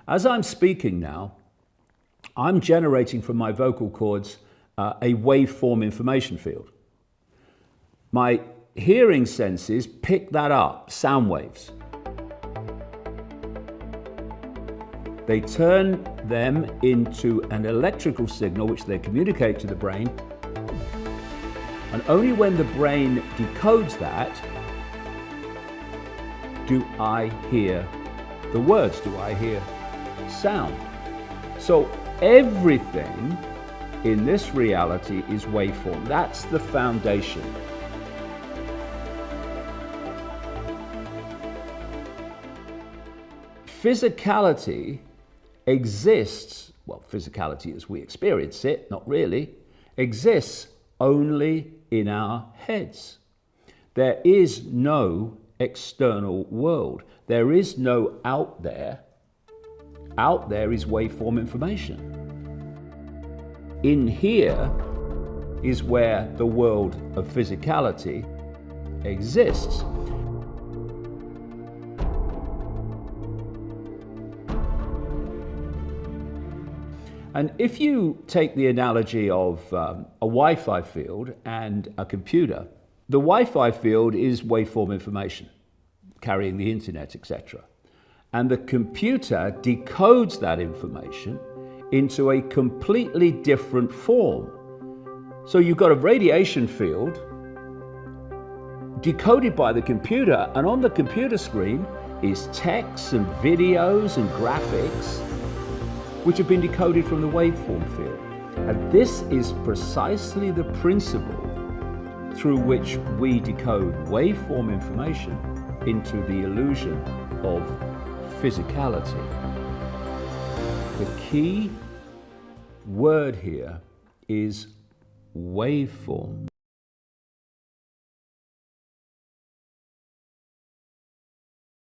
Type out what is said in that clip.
As I'm speaking now, I'm generating from my vocal cords a waveform information field. My hearing senses pick that up, sound waves. They turn them into an electrical signal which they communicate to the brain. And only when the brain decodes that do I hear the words, do I hear sound. So everything in this reality is waveform. That's the foundation. Physicality exists, well, physicality as we experience it, not really, exists only in our heads. There is no external world. There is no out there. Out there is waveform information. In here is where the world of physicality exists. And if you take the analogy of a Wi-Fi field and a computer, the Wi-Fi field is waveform information, carrying the internet, etc. And the computer decodes that information into a completely different form. So you've got a radiation field decoded by the computer, and on the computer screen is text and videos and graphics which have been decoded from the waveform field. And this is precisely the principle through which we decode waveform information into the illusion of physicality. The key word here is waveform.